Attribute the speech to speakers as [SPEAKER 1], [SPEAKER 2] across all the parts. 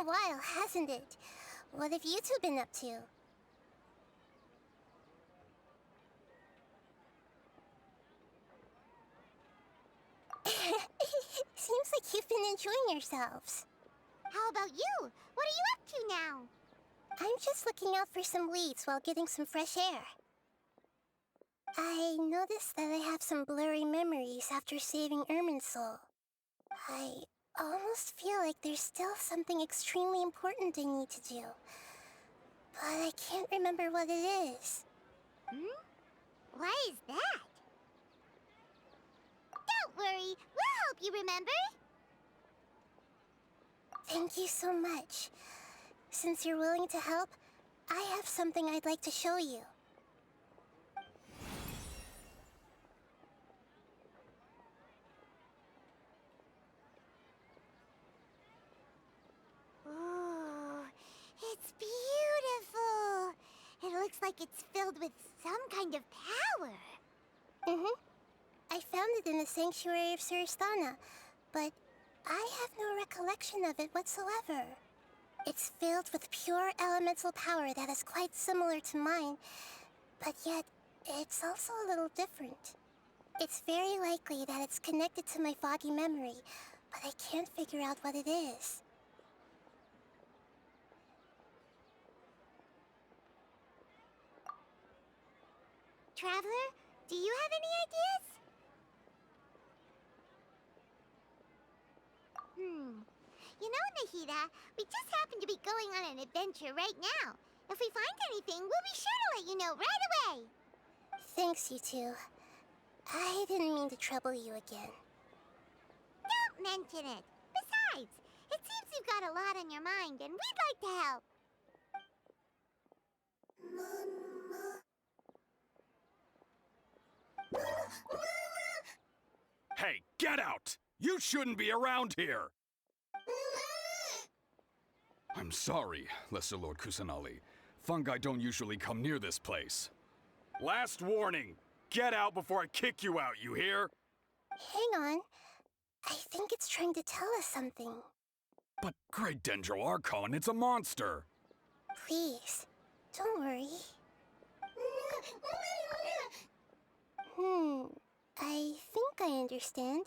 [SPEAKER 1] a while, hasn't it? What have you two been up to? Seems like you've been enjoying yourselves.
[SPEAKER 2] How about you? What are you up to now?
[SPEAKER 1] I'm just looking out for some leads while getting some fresh air. I noticed that I have some blurry memories after saving Ermin's soul. I almost feel like there's still something extremely important I need to do. But I can't remember what it is.
[SPEAKER 2] Why is that? Don't worry, we'll help you remember.
[SPEAKER 1] Thank you so much. Since you're willing to help, I have something I'd like to show you.
[SPEAKER 2] Ooh, it's beautiful. It looks like it's filled with some kind of power.
[SPEAKER 1] I found it in the sanctuary of Suristana, but I have no recollection of it whatsoever. It's filled with pure elemental power that is quite similar to mine, but yet it's also a little different. It's very likely that it's connected to my foggy memory, but I can't figure out what it is.
[SPEAKER 2] Traveler, do you have any ideas? You know, Nahida, we just happen to be going on an adventure right now. If we find anything, we'll be sure to let you know right away.
[SPEAKER 1] Thanks, you two. I didn't mean to trouble you again.
[SPEAKER 2] Don't mention it. Besides, it seems you've got a lot on your mind, and we'd like to help.
[SPEAKER 3] Hey, get out! You shouldn't be around here! I'm sorry, Lesser Lord Kusanali. Fungi don't usually come near this place. Last warning! Get out before I kick you out, you hear?
[SPEAKER 1] Hang on. I think it's trying to tell us something.
[SPEAKER 3] But Great Dendro Archon, it's a monster!
[SPEAKER 1] Please, don't worry. I think I understand.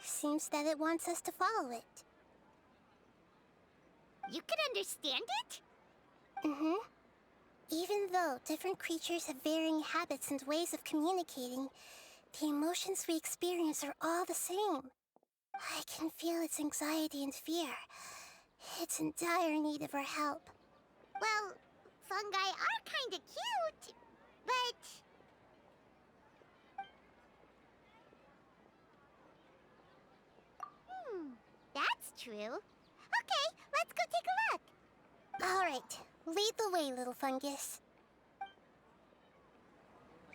[SPEAKER 1] Seems that it wants us to follow it.
[SPEAKER 2] You can understand it?
[SPEAKER 1] Even though different creatures have varying habits and ways of communicating, the emotions we experience are all the same. I can feel its anxiety and fear. It's in dire need of our help.
[SPEAKER 2] Well, fungi are kinda cute, but... that's true. Okay, let's go take a look.
[SPEAKER 1] All right, lead the way, little fungus.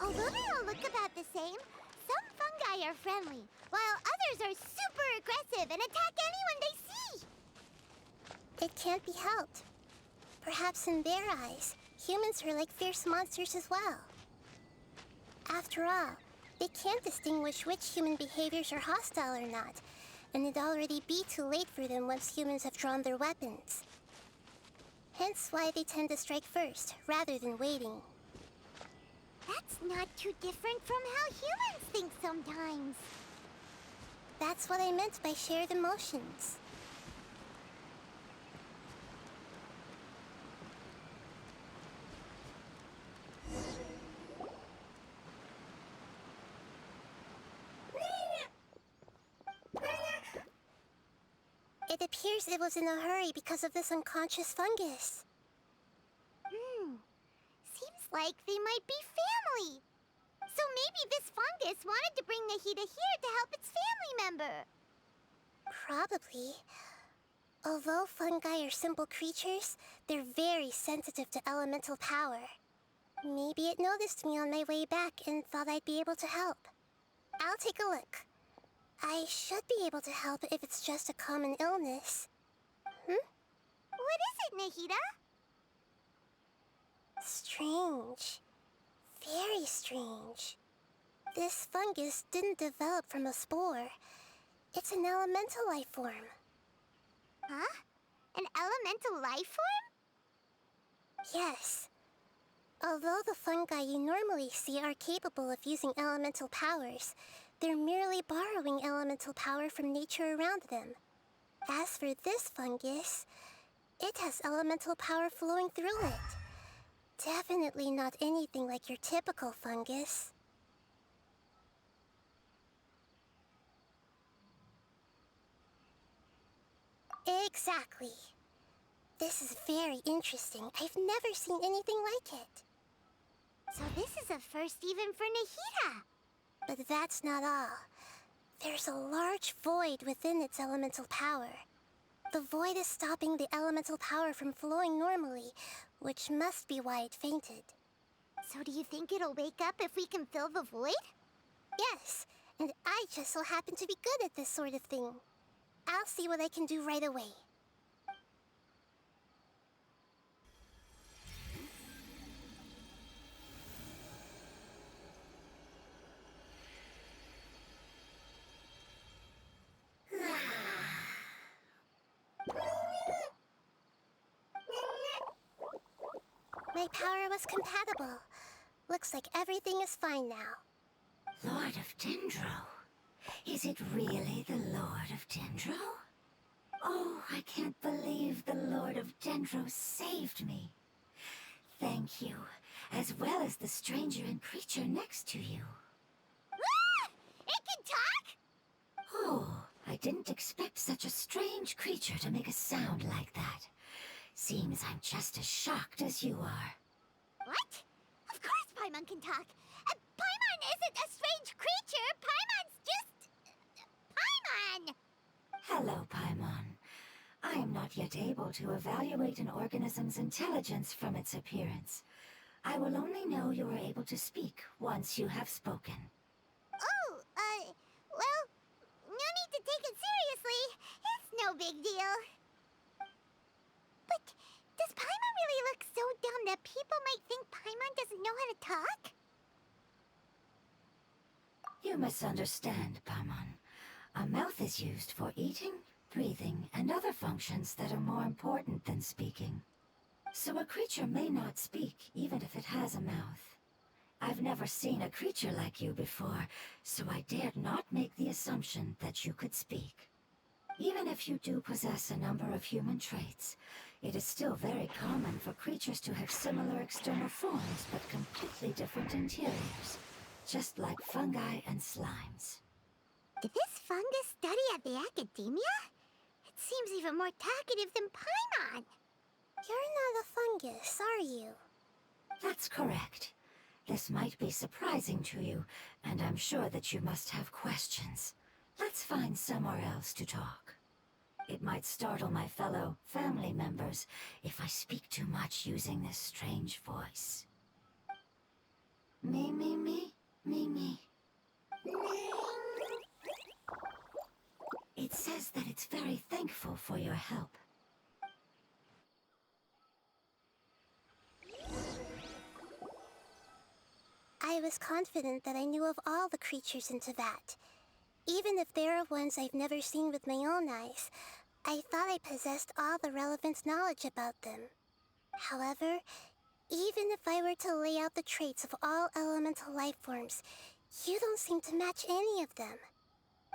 [SPEAKER 2] Although they all look about the same, some fungi are friendly, while others are super aggressive and attack anyone they see.
[SPEAKER 1] It can't be helped. Perhaps in their eyes, humans are like fierce monsters as well. After all, they can't distinguish which human behaviors are hostile or not, and it'd already be too late for them once humans have drawn their weapons. Hence why they tend to strike first, rather than waiting.
[SPEAKER 2] That's not too different from how humans think sometimes.
[SPEAKER 1] That's what I meant by shared emotions. It appears it was in a hurry because of this unconscious fungus.
[SPEAKER 2] Seems like they might be family. So maybe this fungus wanted to bring Nahida here to help its family member.
[SPEAKER 1] Probably. Although fungi are simple creatures, they're very sensitive to elemental power. Maybe it noticed me on my way back and thought I'd be able to help. I'll take a look. I should be able to help if it's just a common illness.
[SPEAKER 2] What is it, Nahida?
[SPEAKER 1] Strange. Very strange. This fungus didn't develop from a spore. It's an elemental life form.
[SPEAKER 2] Huh? An elemental elemental life form?
[SPEAKER 1] Yes. Although the fungi you normally see are capable of using elemental powers, they're merely borrowing elemental power from nature around them. As for this fungus, it has elemental power flowing through it. Definitely not anything like your typical fungus. Exactly. This is very interesting. I've never seen anything like it.
[SPEAKER 2] So this is a first even for Nahida.
[SPEAKER 1] But that's not all. There's a large void within its elemental power. The void is stopping the elemental power from flowing normally, which must be why it fainted.
[SPEAKER 2] So do you think it'll wake up if we can fill the void?
[SPEAKER 1] Yes, and I just so happen to be good at this sort of thing. I'll see what I can do right away. My power was compatible. Looks like everything is fine now.
[SPEAKER 4] Lord of Dendro? Is it really the Lord of Dendro? Oh, I can't believe the Lord of Dendro saved me. Thank you, as well as the stranger and creature next to you.
[SPEAKER 2] Ah! It can talk?
[SPEAKER 4] Oh, I didn't expect such a strange creature to make a sound like that. Seems I'm just as shocked as you are.
[SPEAKER 2] What? Of course Paimon can talk. Paimon isn't a strange creature. Paimon's just... Paimon!
[SPEAKER 4] Hello, Paimon. I am not yet able to evaluate an organism's intelligence from its appearance. I will only know you are able to speak once you have spoken.
[SPEAKER 2] Oh, well, no need to take it seriously. It's no big deal. But does Paimon really look so dumb that people might think Paimon doesn't know how to talk?
[SPEAKER 4] You misunderstand, Paimon. A mouth is used for eating, breathing, and other functions that are more important than speaking. So a creature may not speak, even if it has a mouth. I've never seen a creature like you before, so I dared not make the assumption that you could speak. Even if you do possess a number of human traits, it is still very common for creatures to have similar external forms but completely different interiors, just like fungi and slimes.
[SPEAKER 2] Did this fungus study at the academia? It seems even more talkative than Paimon.
[SPEAKER 1] You're not a fungus, are you?
[SPEAKER 4] That's correct. This might be surprising to you, and I'm sure that you must have questions. Let's find somewhere else to talk. It might startle my fellow family members if I speak too much using this strange voice. Me, me, me, me, me. It says that it's very thankful for your help.
[SPEAKER 1] I was confident that I knew of all the creatures in Teyvat. Even if there are ones I've never seen with my own eyes, I thought I possessed all the relevant knowledge about them. However, even if I were to lay out the traits of all elemental life forms, you don't seem to match any of them.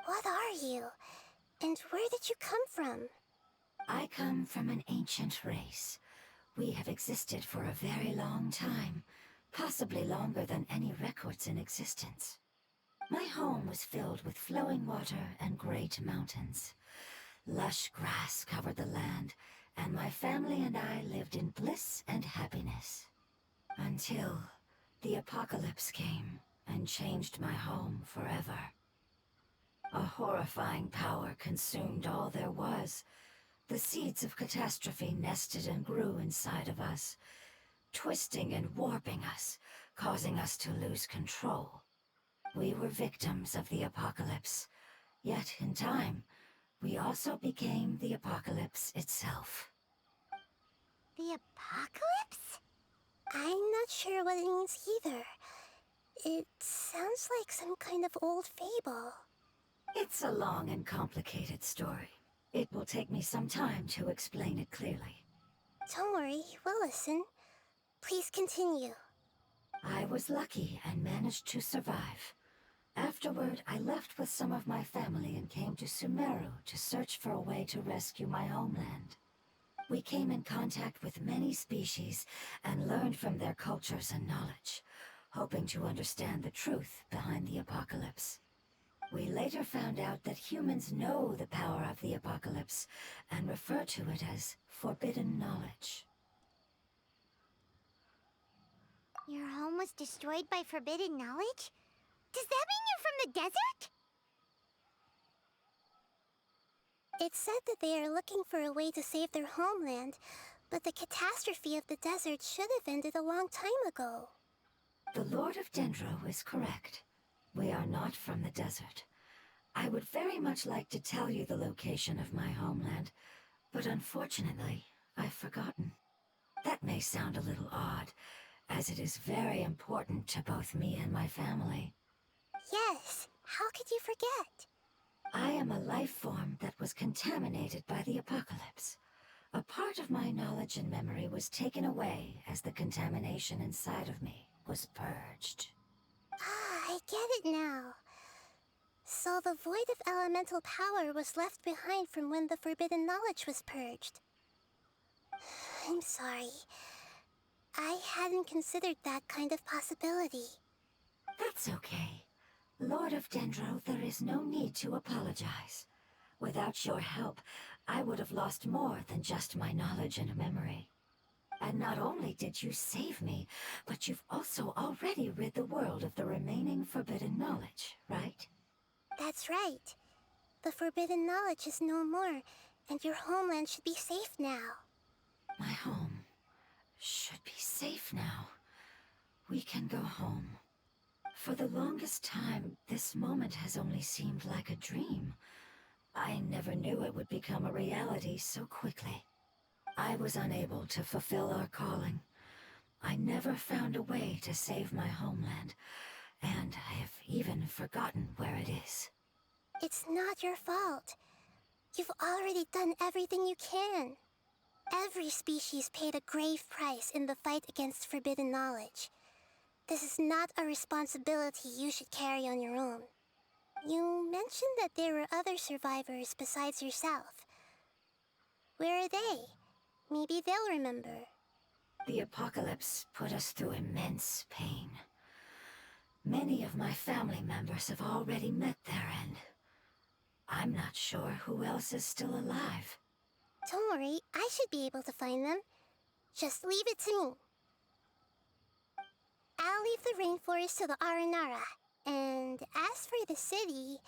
[SPEAKER 1] What are you? And where did you come from?
[SPEAKER 4] I come from an ancient race. We have existed for a very long time, possibly longer than any records in existence. My home was filled with flowing water and great mountains. Lush grass covered the land, and my family and I lived in bliss and happiness. Until the apocalypse came and changed my home forever. A horrifying power consumed all there was. The seeds of catastrophe nested and grew inside of us, twisting and warping us, causing us to lose control. We were victims of the apocalypse, yet in time, we also became the apocalypse itself.
[SPEAKER 2] The apocalypse?
[SPEAKER 1] I'm not sure what it means either. It sounds like some kind of old fable.
[SPEAKER 4] It's a long and complicated story. It will take me some time to explain it clearly.
[SPEAKER 1] Don't worry, we'll listen. Please continue.
[SPEAKER 4] I was lucky and managed to survive. Afterward, I left with some of my family and came to Sumeru to search for a way to rescue my homeland. We came in contact with many species and learned from their cultures and knowledge, hoping to understand the truth behind the apocalypse. We later found out that humans know the power of the apocalypse and refer to it as forbidden knowledge.
[SPEAKER 2] Your home was destroyed by forbidden knowledge? Does that mean you're from the desert?
[SPEAKER 1] It's said that they are looking for a way to save their homeland, but the catastrophe of the desert should have ended a long time ago.
[SPEAKER 4] The Lord of Dendro is correct. We are not from the desert. I would very much like to tell you the location of my homeland, but unfortunately, I've forgotten. That may sound a little odd, as it is very important to both me and my family.
[SPEAKER 1] Yes, how could you forget?
[SPEAKER 4] I am a life form that was contaminated by the apocalypse. A part of my knowledge and memory was taken away as the contamination inside of me was purged.
[SPEAKER 1] Ah, I get it now. So the void of elemental power was left behind from when the forbidden knowledge was purged. I'm sorry. I hadn't considered that kind of possibility.
[SPEAKER 4] That's okay. Lord of Dendro, there is no need to apologize. Without your help, I would have lost more than just my knowledge and memory. And not only did you save me, but you've also already rid the world of the remaining forbidden knowledge, right?
[SPEAKER 1] That's right. The forbidden knowledge is no more, and your homeland should be safe now.
[SPEAKER 4] My home should be safe now. We can go home. For the longest time, this moment has only seemed like a dream. I never knew it would become a reality so quickly. I was unable to fulfill our calling. I never found a way to save my homeland, and I have even forgotten where it is.
[SPEAKER 1] It's not your fault. You've already done everything you can. Every species paid a grave price in the fight against forbidden knowledge. This is not a responsibility you should carry on your own. You mentioned that there were other survivors besides yourself. Where are they? Maybe they'll remember.
[SPEAKER 4] The apocalypse put us through immense pain. Many of my family members have already met their end. I'm not sure who else is still alive.
[SPEAKER 1] Don't worry, I should be able to find them. Just leave it to me. I'll leave the rainforest to the Aranara. And as for the city,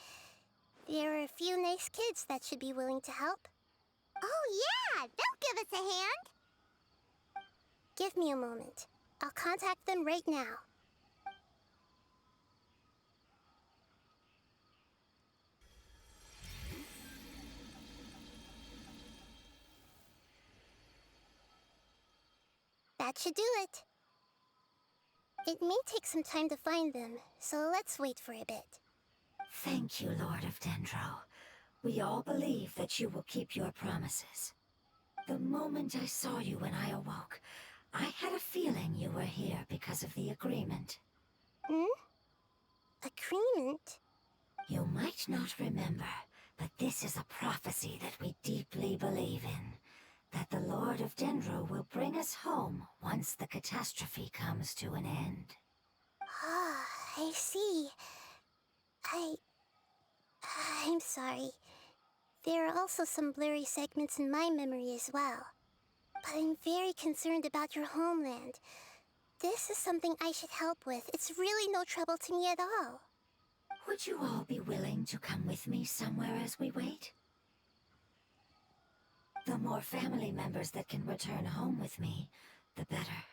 [SPEAKER 1] there are a few nice kids that should be willing to help.
[SPEAKER 2] Oh yeah, they'll give us a hand.
[SPEAKER 1] Give me a moment. I'll contact them right now. That should do it. It may take some time to find them, so let's wait for a bit.
[SPEAKER 4] Thank you, Lord of Dendro. We all believe that you will keep your promises. The moment I saw you when I awoke, I had a feeling you were here because of the agreement.
[SPEAKER 1] Agreement?
[SPEAKER 4] You might not remember, but this is a prophecy that we deeply believe in. That the Lord of Dendro will bring us home once the catastrophe comes to an end.
[SPEAKER 1] Ah, I see. I'm sorry. There are also some blurry segments in my memory as well. But I'm very concerned about your homeland. This is something I should help with. It's really no trouble to me at all.
[SPEAKER 4] Would you all be willing to come with me somewhere as we wait? The more family members that can return home with me, the better.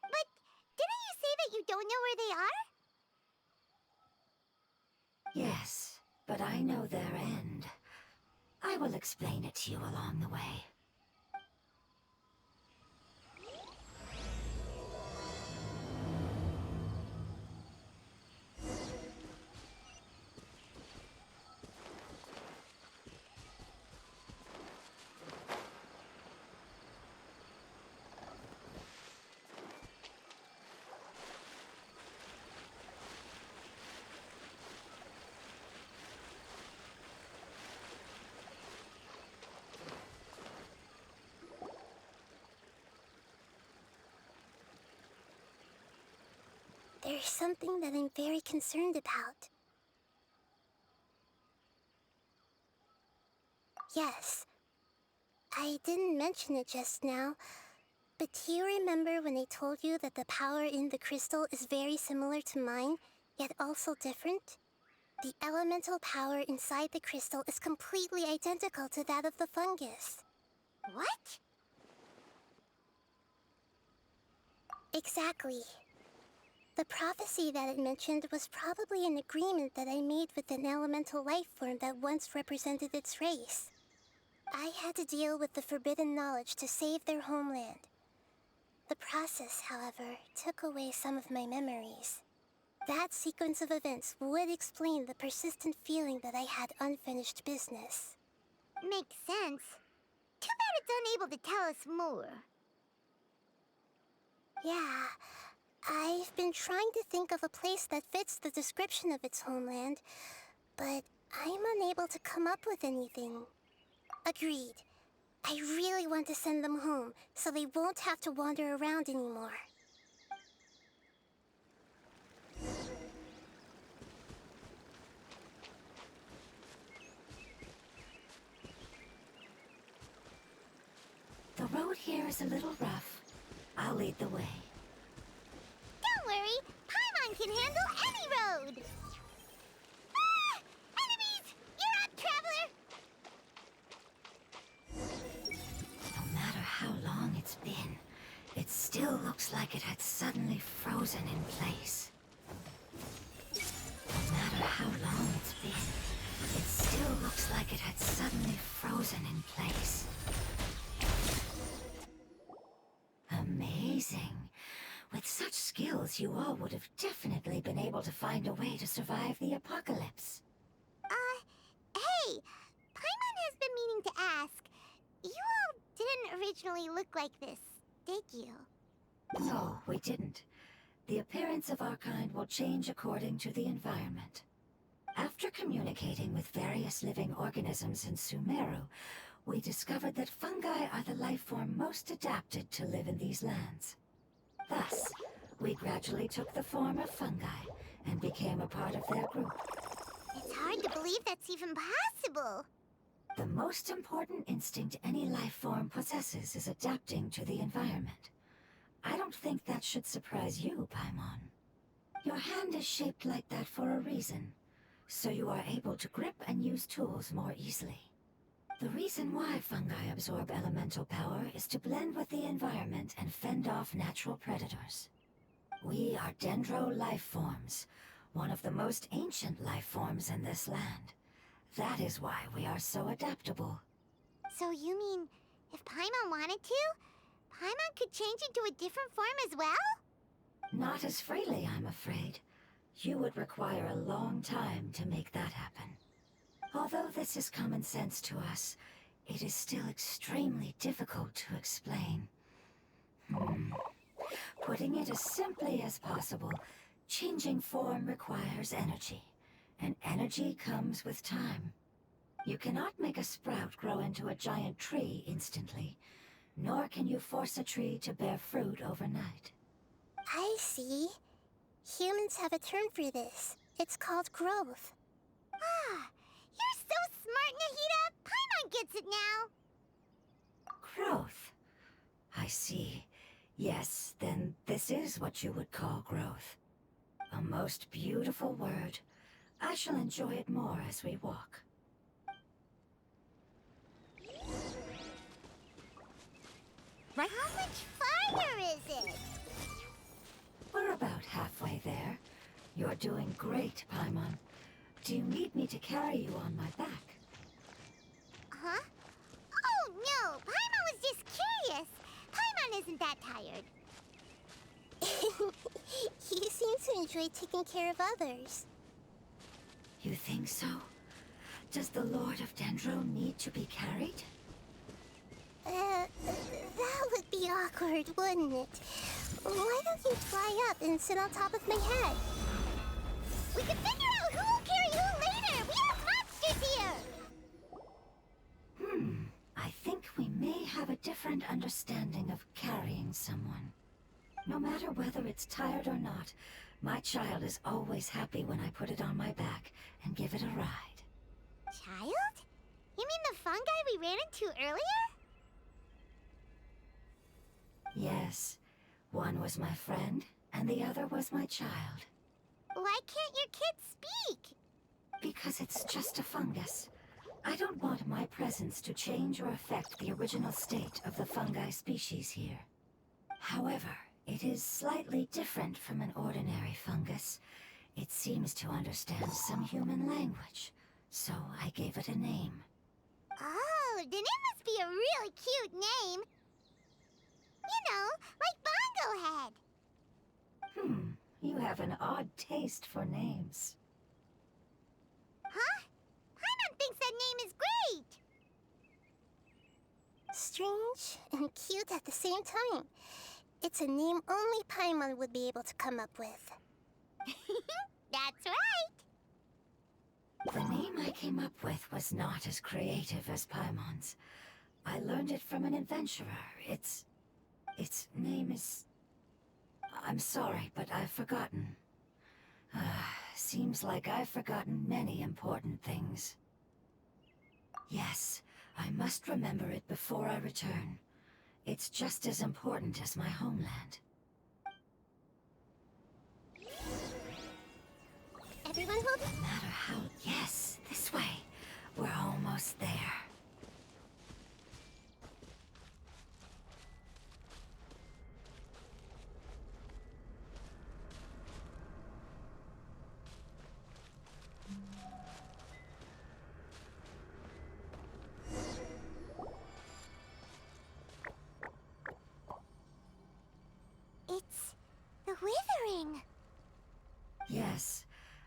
[SPEAKER 2] But didn't you say that you don't know where they are?
[SPEAKER 4] Yes, but I know their end. I will explain it to you along the way.
[SPEAKER 1] there's something that I'm very concerned about. Yes, I didn't mention it just now, but do you remember when I told you that the power in the crystal is very similar to mine, yet also different? The elemental power inside the crystal is completely identical to that of the fungus.
[SPEAKER 2] What?
[SPEAKER 1] Exactly. The prophecy that it mentioned was probably an agreement that I made with an elemental life form that once represented its race. I had to deal with the forbidden knowledge to save their homeland. The process, however, took away some of my memories. That sequence of events would explain the persistent feeling that I had unfinished business.
[SPEAKER 2] Makes sense. Too bad it's unable to tell us more.
[SPEAKER 1] Yeah, I've been trying to think of a place that fits the description of its homeland, but I'm unable to come up with anything. Agreed. I really want to send them home, so they won't have to wander around anymore.
[SPEAKER 4] The road here is a little rough. I'll lead the way.
[SPEAKER 2] Don't worry, Paimon can handle any road! Ah! Enemies! You're up, traveler!
[SPEAKER 4] No matter how long it's been, it still looks like it had suddenly frozen in place. No matter how long it's been, it still looks like it had suddenly frozen in place. Amazing. With such skills, you all would have definitely been able to find a way to survive the apocalypse.
[SPEAKER 2] Hey! Paimon has been meaning to ask. You all didn't originally look like this, did you?
[SPEAKER 4] No, we didn't. The appearance of our kind will change according to the environment. After communicating with various living organisms in Sumeru, we discovered that fungi are the life form most adapted to live in these lands. Thus, we gradually took the form of fungi and became a part of their group.
[SPEAKER 2] It's hard to believe that's even possible.
[SPEAKER 4] The most important instinct any life form possesses is adapting to the environment. I don't think that should surprise you, Paimon. Your hand is shaped like that for a reason, so you are able to grip and use tools more easily. The reason why fungi absorb elemental power is to blend with the environment and fend off natural predators. We are dendro life forms, one of the most ancient life forms in this land. That is why we are so adaptable.
[SPEAKER 2] So you mean, if Paimon wanted to, Paimon could change into a different form as well?
[SPEAKER 4] Not as freely, I'm afraid. You would require a long time to make that happen. Although this is common sense to us, it is still extremely difficult to explain. Putting it as simply as possible, changing form requires energy, and energy comes with time. You cannot make a sprout grow into a giant tree instantly, nor can you force a tree to bear fruit overnight.
[SPEAKER 1] I see. Humans have a term for this. It's called growth.
[SPEAKER 2] Ah, you're so smart, Nahida! Paimon gets it now!
[SPEAKER 4] Growth. I see. Yes, then this is what you would call growth. A most beautiful word. I shall enjoy it more as we walk.
[SPEAKER 2] Right? How much farther is it?
[SPEAKER 4] We're about halfway there. You're doing great, Paimon. Do you need me to carry you on my back?
[SPEAKER 2] Huh? Oh, no! Paimon was just curious! Paimon isn't that tired.
[SPEAKER 1] You seem to enjoy taking care of others.
[SPEAKER 4] You think so? Does the Lord of Dendro need to be carried?
[SPEAKER 1] That would be awkward, wouldn't it? Why don't you fly up and sit on top of my head?
[SPEAKER 2] We can figure out who will carry who later! We have monsters here!
[SPEAKER 4] I think we may have a different understanding of carrying someone. No matter whether it's tired or not, my child is always happy when I put it on my back and give it a ride.
[SPEAKER 2] Child? You mean the fungi we ran into earlier?
[SPEAKER 4] Yes, one was my friend, and the other was my child.
[SPEAKER 2] Why can't your kid speak?
[SPEAKER 4] Because it's just a fungus. I don't want my presence to change or affect the original state of the fungi species here. However, it is slightly different from an ordinary fungus. It seems to understand some human language, so I gave it a name.
[SPEAKER 2] Oh, then it must be a really cute name. You know, like Bongo Head.
[SPEAKER 4] You have an odd taste for names.
[SPEAKER 2] Huh? Paimon thinks that name is great.
[SPEAKER 1] Strange and cute at the same time. It's a name only Paimon would be able to come up with.
[SPEAKER 2] That's right.
[SPEAKER 4] The name I came up with was not as creative as Paimon's. I learned it from an adventurer. Its name is... I'm sorry, but I've forgotten. Seems like I've forgotten many important things. Yes, I must remember it before I return. It's just as important as my homeland.
[SPEAKER 1] Everyone hold it.
[SPEAKER 4] No matter how... Yes, this way. We're almost there.
[SPEAKER 2] It's the withering.
[SPEAKER 4] Yes,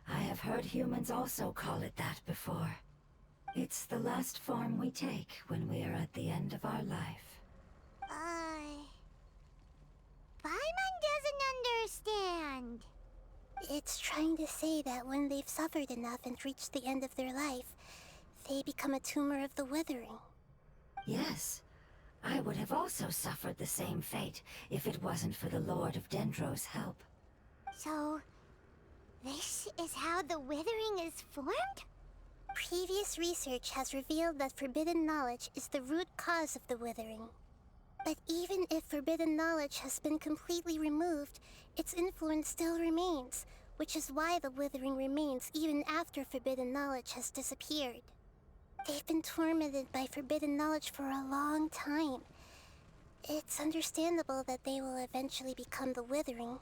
[SPEAKER 4] I have heard humans also call it that before. It's the last form we take when we are at the end of our life.
[SPEAKER 2] Paimon doesn't understand.
[SPEAKER 1] It's trying to say that when they've suffered enough and reached the end of their life, they become a tumor of the withering.
[SPEAKER 4] Yes, I would have also suffered the same fate if it wasn't for the Lord of Dendro's help.
[SPEAKER 2] So, this is how the withering is formed?
[SPEAKER 1] Previous research has revealed that forbidden knowledge is the root cause of the withering. But even if forbidden knowledge has been completely removed, its influence still remains, which is why the withering remains even after forbidden knowledge has disappeared. They've been tormented by forbidden knowledge for a long time. It's understandable that they will eventually become the withering.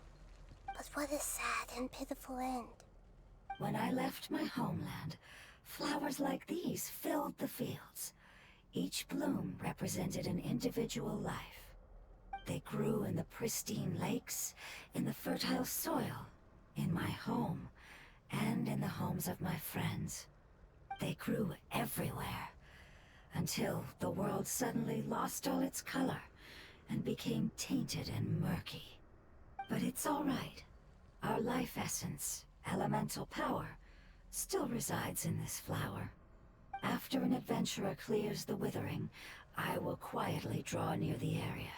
[SPEAKER 1] But what a sad and pitiful end.
[SPEAKER 4] When I left my homeland, flowers like these filled the fields. Each bloom represented an individual life. They grew in the pristine lakes, in the fertile soil, in my home, and in the homes of my friends. They grew everywhere, until the world suddenly lost all its color and became tainted and murky. But it's all right. Our life essence, elemental power, still resides in this flower. After an adventurer clears the withering, I will quietly draw near the area.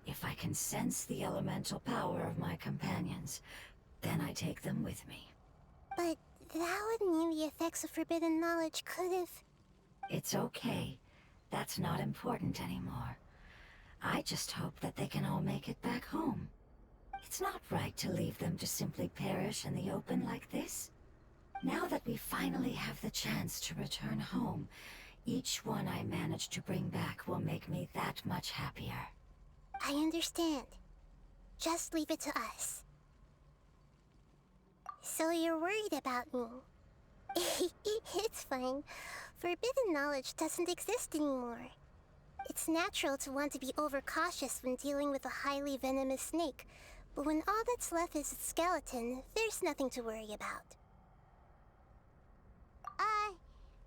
[SPEAKER 4] If I can sense the elemental power of my companions, then I take them with me.
[SPEAKER 1] But that would mean the effects of forbidden knowledge could have...
[SPEAKER 4] It's okay. That's not important anymore. I just hope that they can all make it back home. It's not right to leave them to simply perish in the open like this. Now that we finally have the chance to return home, each one I manage to bring back will make me that much happier.
[SPEAKER 1] I understand. Just leave it to us. So you're worried about me? It's fine. Forbidden knowledge doesn't exist anymore. It's natural to want to be overcautious when dealing with a highly venomous snake, but when all that's left is its skeleton, there's nothing to worry about.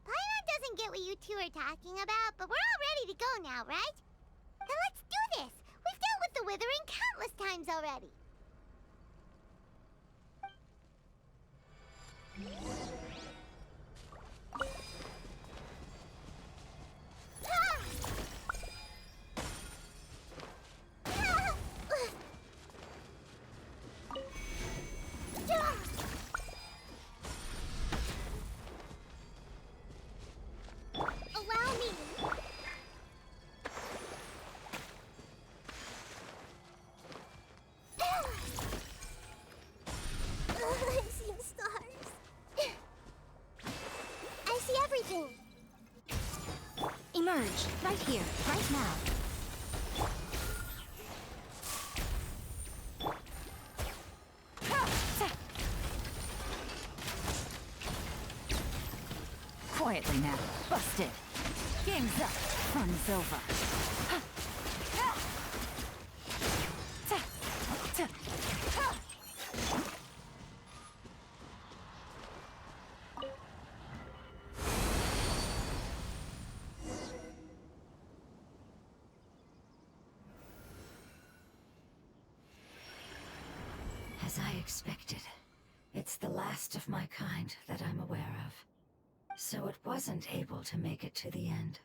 [SPEAKER 2] Paimon doesn't get what you two are talking about, but we're all ready to go now, right? Then let's do this! We've dealt with the withering countless times already!
[SPEAKER 4] message. Right here, right now. Quietly now. Busted. Game's up. Fun's over. As I expected, it's the last of my kind that I'm aware of. So it wasn't able to make it to the end.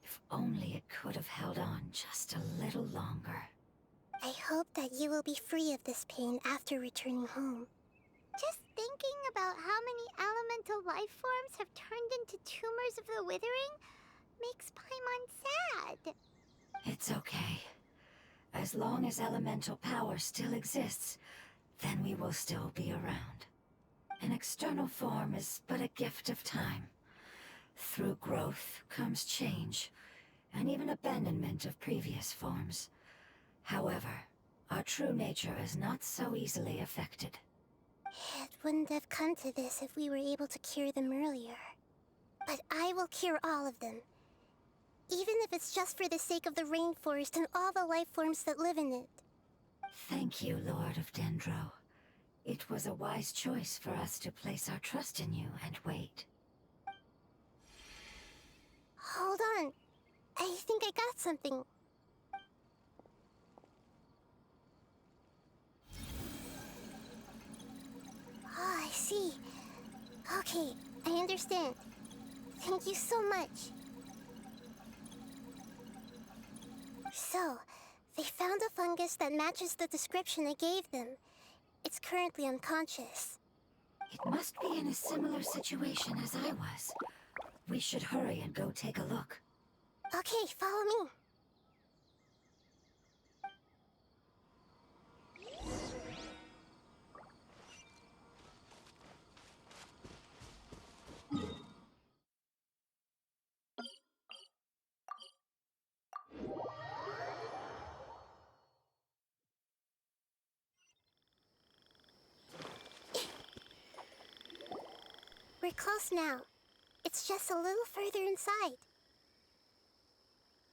[SPEAKER 4] If only it could have held on just a little longer.
[SPEAKER 1] I hope that you will be free of this pain after returning home.
[SPEAKER 2] Just thinking about how many elemental life forms have turned into tumors of the withering makes Paimon sad.
[SPEAKER 4] It's okay. As long as elemental power still exists, then we will still be around. An external form is but a gift of time. Through growth comes change, and even abandonment of previous forms. However, our true nature is not so easily affected.
[SPEAKER 1] It wouldn't have come to this if we were able to cure them earlier. But I will cure all of them. Even if it's just for the sake of the rainforest and all the life forms that live in it.
[SPEAKER 4] Thank you, Lord of Dendro. It was a wise choice for us to place our trust in you and wait.
[SPEAKER 1] Hold on. I think I got something. Oh, I see. Okay, I understand. Thank you so much. So, they found a fungus that matches the description I gave them. It's currently unconscious.
[SPEAKER 4] It must be in a similar situation as I was. We should hurry and go take a look.
[SPEAKER 1] Okay, follow me. We're close now. It's just a little further inside.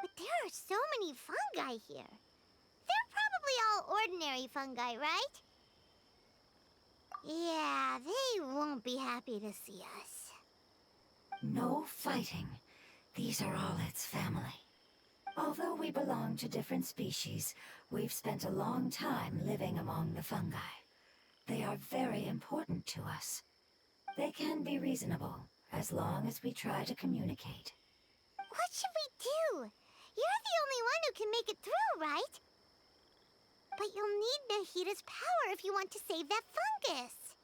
[SPEAKER 2] But there are so many fungi here. They're probably all ordinary fungi, right? Yeah, they won't be happy to see us.
[SPEAKER 4] No fighting. These are all its family. Although we belong to different species, we've spent a long time living among the fungi. They are very important to us. They can be reasonable, as long as we try to communicate.
[SPEAKER 2] What should we do? You're the only one who can make it through, right? But you'll need Nahida's power if you want to save that fungus.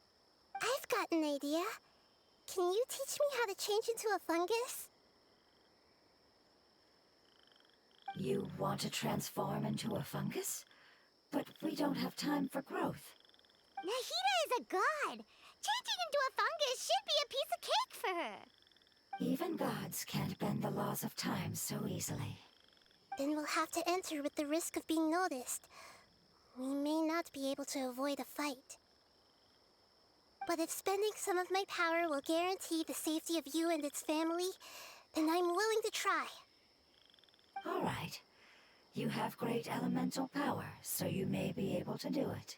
[SPEAKER 1] I've got an idea. Can you teach me how to change into a fungus?
[SPEAKER 4] You want to transform into a fungus? But we don't have time for growth.
[SPEAKER 2] Nahida is a god. Changing into a fungus should be a piece of cake for her.
[SPEAKER 4] Even gods can't bend the laws of time so easily.
[SPEAKER 1] Then we'll have to enter with the risk of being noticed. We may not be able to avoid a fight. But if spending some of my power will guarantee the safety of you and its family, then I'm willing to try.
[SPEAKER 4] All right. You have great elemental power, so you may be able to do it.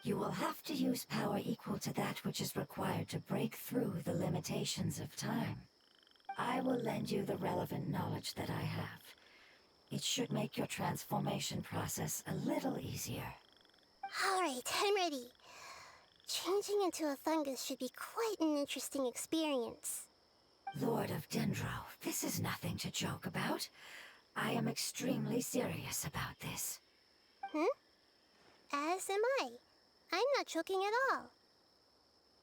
[SPEAKER 4] You will have to use power equal to that which is required to break through the limitations of time. I will lend you the relevant knowledge that I have. It should make your transformation process a little easier.
[SPEAKER 1] All right, I'm ready. Changing into a fungus should be quite an interesting experience.
[SPEAKER 4] Lord of Dendro, this is nothing to joke about. I am extremely serious about this.
[SPEAKER 1] As am I. I'm not joking at all.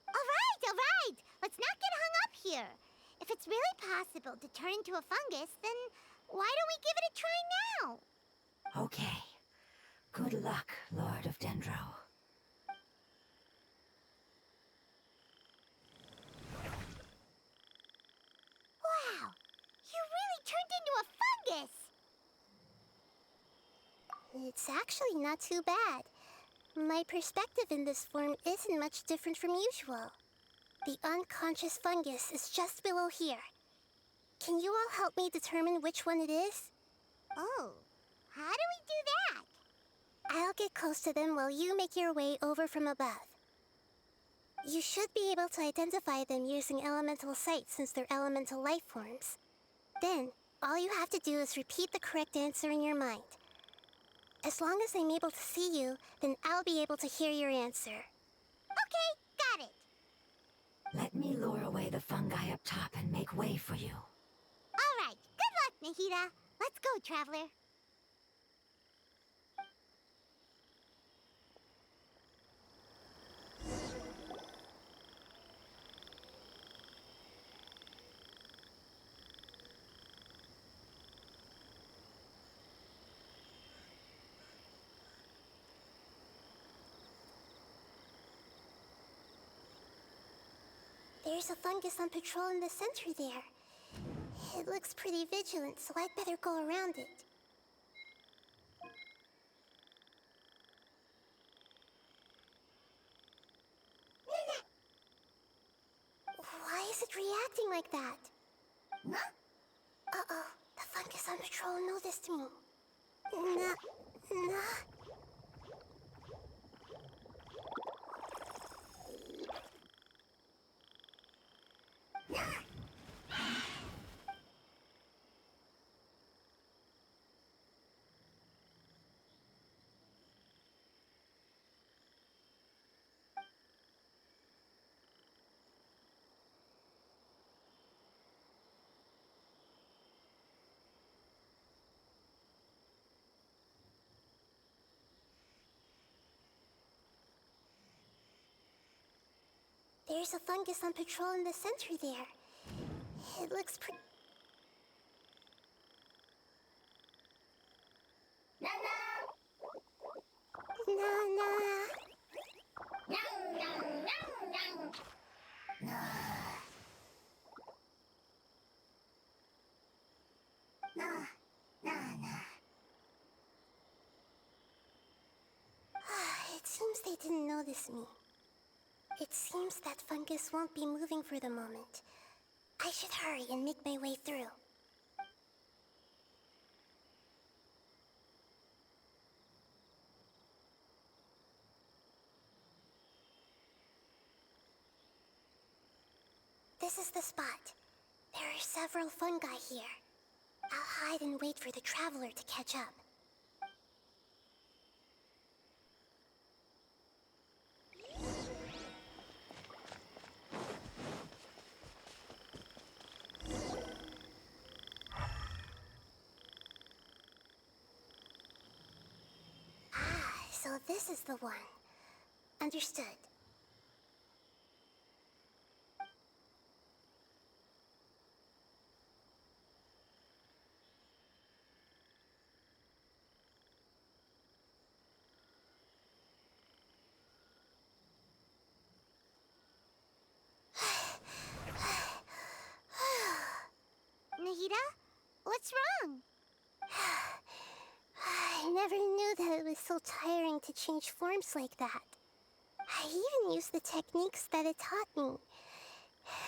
[SPEAKER 2] All right. Let's not get hung up here. If it's really possible to turn into a fungus, then why don't we give it a try now?
[SPEAKER 4] Okay. Good luck, Lord of Dendro.
[SPEAKER 2] Wow, you really turned into a fungus!
[SPEAKER 1] It's actually not too bad. My perspective in this form isn't much different from usual. The unconscious fungus is just below here. Can you all help me determine which one it is?
[SPEAKER 2] Oh, how do we do that?
[SPEAKER 1] I'll get close to them while you make your way over from above. You should be able to identify them using elemental sight since they're elemental life forms. Then, all you have to do is repeat the correct answer in your mind. As long as I'm able to see you, then I'll be able to hear your answer.
[SPEAKER 2] Okay, got it.
[SPEAKER 4] Let me lure away the fungi up top and make way for you.
[SPEAKER 2] All right, good luck, Nahida. Let's go, Traveler.
[SPEAKER 1] There's a fungus on patrol in the center there. It looks pretty vigilant, so I'd better go around it. Why is it reacting like that? Uh-oh, the fungus on patrol noticed me. Nah. There's a fungus on patrol in the center there. It looks pretty... It seems they didn't notice me. It seems that fungus won't be moving for the moment. I should hurry and make my way through. This is the spot. There are several fungi here. I'll hide and wait for the traveler to catch up. So this is the one. Understood.
[SPEAKER 2] Nahida, what's wrong?
[SPEAKER 1] I never knew that it was so tiring to change forms like that. I even used the techniques that it taught me.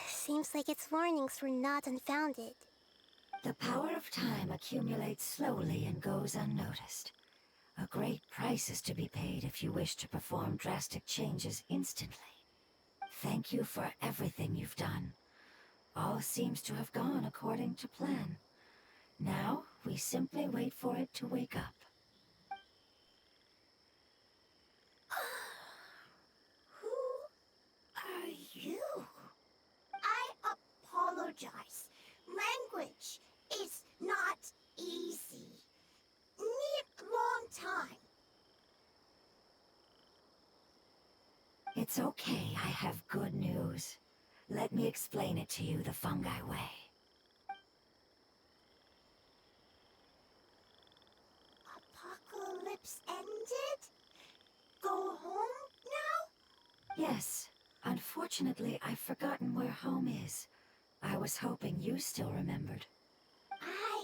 [SPEAKER 1] Seems like its warnings were not unfounded.
[SPEAKER 4] The power of time accumulates slowly and goes unnoticed. A great price is to be paid if you wish to perform drastic changes instantly. Thank you for everything you've done. All seems to have gone according to plan. Now, we simply wait for it to wake up.
[SPEAKER 5] Who are you? I apologize. Language is not easy. Need long time.
[SPEAKER 4] It's okay, I have good news. Let me explain it to you the fungi way.
[SPEAKER 5] Apocalypse ended? Go home now?
[SPEAKER 4] Yes. Unfortunately, I've forgotten where home is. I was hoping you still remembered.
[SPEAKER 5] I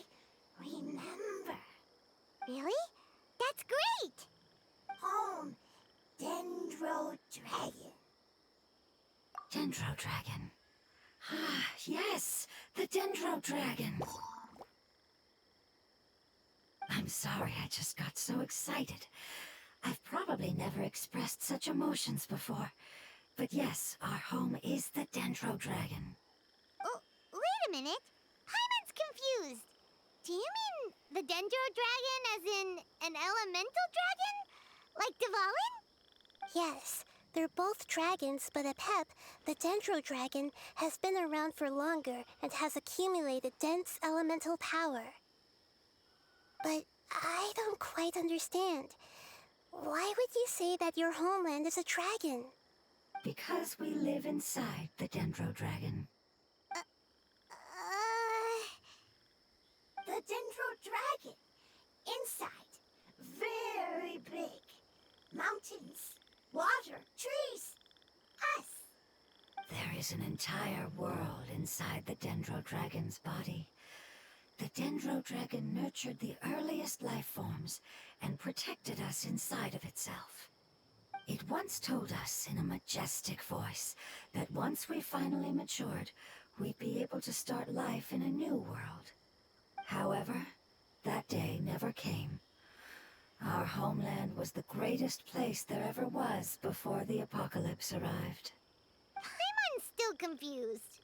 [SPEAKER 2] Really? That's great!
[SPEAKER 5] Home, Dendro Dragon.
[SPEAKER 4] Dendro Dragon. Ah, yes, the Dendro Dragon. I'm sorry, I just got so excited. I've probably never expressed such emotions before. But yes, our home is the Dendro Dragon.
[SPEAKER 2] Oh, wait a minute. Paimon's confused. Do you mean the Dendro Dragon as in an elemental dragon? Like Dvalin?
[SPEAKER 1] Yes, they're both dragons, but Apep, the Dendro Dragon, has been around for longer and has accumulated dense elemental power. But I don't quite understand. Why would you say that your homeland is a dragon?
[SPEAKER 4] Because we live inside the Dendro Dragon.
[SPEAKER 5] The Dendro Dragon. Inside. Very big. Mountains, water, trees. Us.
[SPEAKER 4] There is an entire world inside the Dendro Dragon's body. The Dendro Dragon nurtured the earliest life forms and protected us inside of itself. It once told us in a majestic voice that once we finally matured, we'd be able to start life in a new world. However, that day never came. Our homeland was the greatest place there ever was before the apocalypse arrived.
[SPEAKER 2] Paimon's still confused.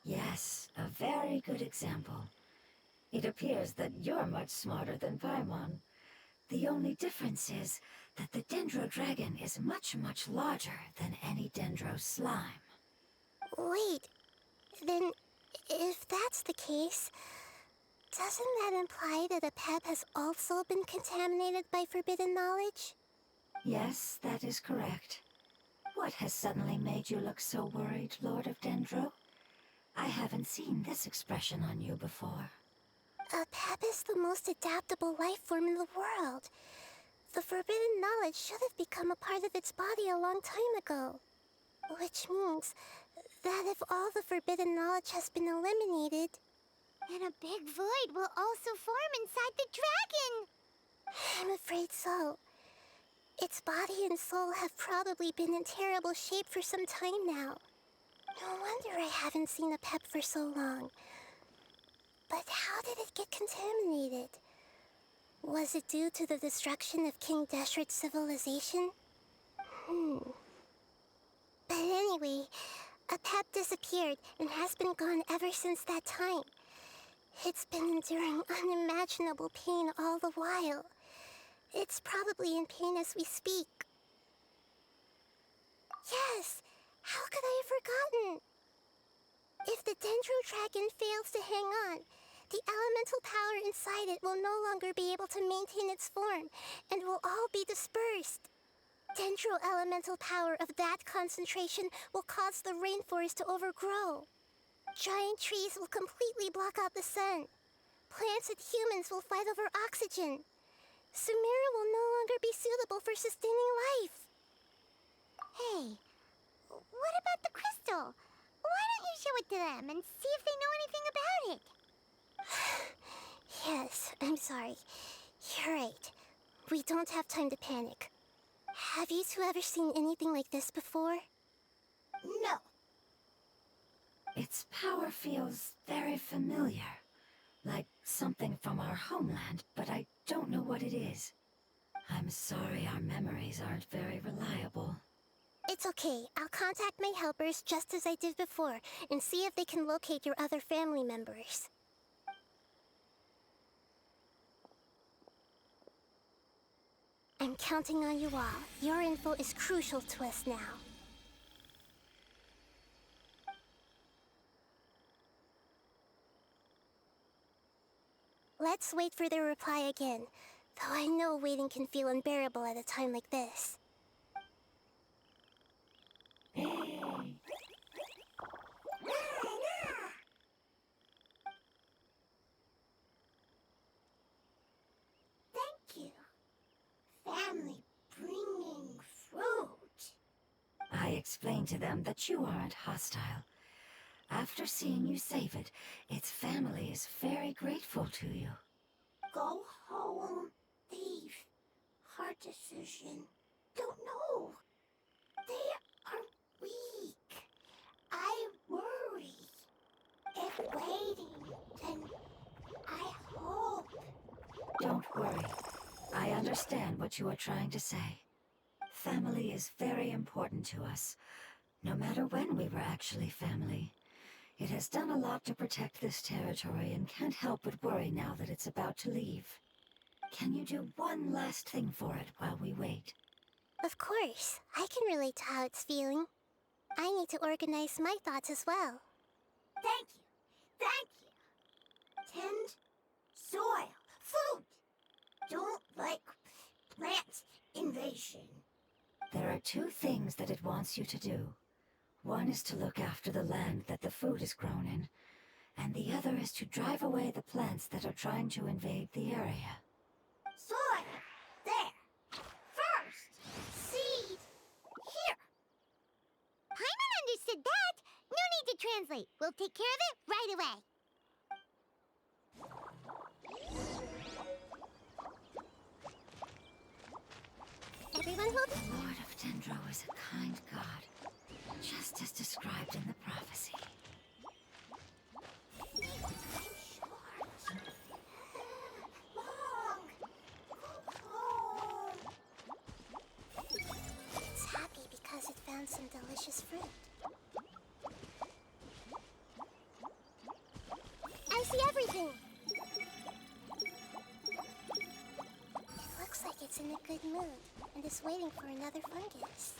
[SPEAKER 4] Yes, a very good example. It appears that you're much smarter than Paimon. The only difference is that the Dendro Dragon is much, much larger than any Dendro slime.
[SPEAKER 1] Wait, then if that's the case, doesn't that imply that Apep has also been contaminated by forbidden knowledge?
[SPEAKER 4] Yes, that is correct. What has suddenly made you look so worried, Lord of Dendro? I haven't seen this expression on you before.
[SPEAKER 1] Apep is the most adaptable life form in the world. The forbidden knowledge should have become a part of its body a long time ago. Which means that if all the forbidden knowledge has been eliminated,
[SPEAKER 2] then a big void will also form inside the dragon.
[SPEAKER 1] I'm afraid so. Its body and soul have probably been in terrible shape for some time now. No wonder I haven't seen Apep for so long. But how did it get contaminated? Was it due to the destruction of King Deshret's civilization? But anyway, Apep disappeared and has been gone ever since that time. It's been enduring unimaginable pain all the while. It's probably in pain as we speak. Yes! How could I have forgotten? If the Dendro Dragon fails to hang on, the elemental power inside it will no longer be able to maintain its form and will all be dispersed. Dendro elemental power of that concentration will cause the rainforest to overgrow. Giant trees will completely block out the sun. Plants and humans will fight over oxygen. Sumeru will no longer be suitable for sustaining life.
[SPEAKER 2] Hey, what about the crystal? Why don't you show it to them and see if they know anything about it?
[SPEAKER 1] Yes, I'm sorry. You're right. We don't have time to panic. Have you two ever seen anything like this before?
[SPEAKER 5] No.
[SPEAKER 4] Its power feels very familiar. Like something from our homeland, but I don't know what it is. I'm sorry our memories aren't very reliable.
[SPEAKER 1] It's okay. I'll contact my helpers just as I did before and see if they can locate your other family members. I'm counting on you all. Your info is crucial to us now. Let's wait for their reply again, though I know waiting can feel unbearable at a time like this.
[SPEAKER 5] Thank you. Family bringing fruit.
[SPEAKER 4] I explained to them that you aren't hostile. After seeing you save it, its family is very grateful to you.
[SPEAKER 5] Go home. Leave. Hard decision. Don't know. They are weak. I worry. If waiting, then I hope.
[SPEAKER 4] Don't worry. I understand what you are trying to say. Family is very important to us, no matter when we were actually family. It has done a lot to protect this territory and can't help but worry now that it's about to leave. Can you do one last thing for it while we wait?
[SPEAKER 1] Of course, I can relate to how it's feeling. I need to organize my thoughts as well.
[SPEAKER 5] Thank you. Thank you. Tend soil. Food. Don't like plant invasion.
[SPEAKER 4] There are two things that it wants you to do. One is to look after the land that the food is grown in, and the other is to drive away the plants that are trying to invade the area.
[SPEAKER 5] Soil. There. First. Seed. Here.
[SPEAKER 2] Paimon understood that. No need to translate. We'll take care of it right away.
[SPEAKER 1] Everyone will be...
[SPEAKER 4] Lord of Dendro is a kind god, just as described in the prophecy.
[SPEAKER 5] Short. Long. Go home.
[SPEAKER 1] It's happy because it found some delicious fruit. I see everything! It looks like it's in a good mood and is waiting for another fungus.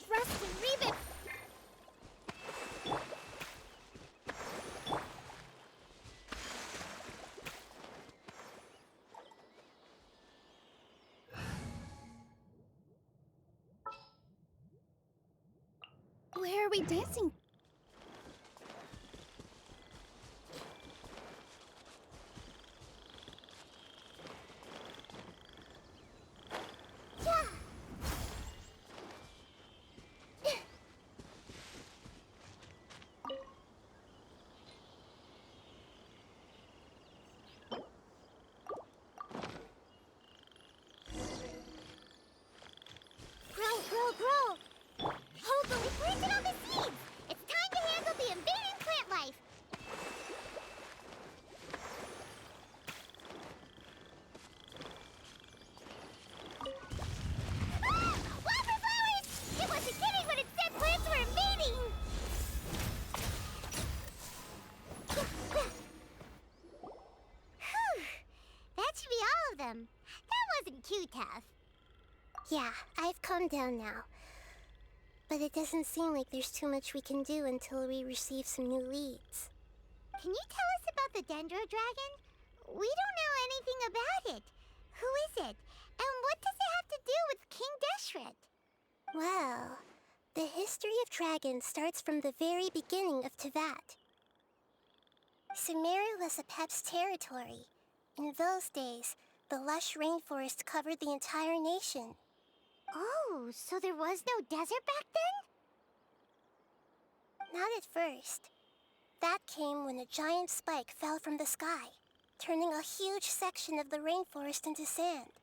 [SPEAKER 2] Rusty, Reba! Where are we dancing? Grow! Hold them! We planted all the seeds! It's time to handle the invading plant life! Ah! Wildflowers! It wasn't kidding when it said plants were invading! Whew! That should be all of them. That wasn't too tough.
[SPEAKER 1] Yeah, I've calmed down now. But it doesn't seem like there's too much we can do until we receive some new leads.
[SPEAKER 2] Can you tell us about the Dendro Dragon? We don't know anything about it. Who is it? And what does it have to do with King Deshret?
[SPEAKER 1] Well, the history of dragons starts from the very beginning of Tevat. Sumeru was Apep's territory. In those days, the lush rainforest covered the entire nation.
[SPEAKER 2] Oh, so there was no desert back then?
[SPEAKER 1] Not at first. That came when a giant spike fell from the sky, turning a huge section of the rainforest into sand.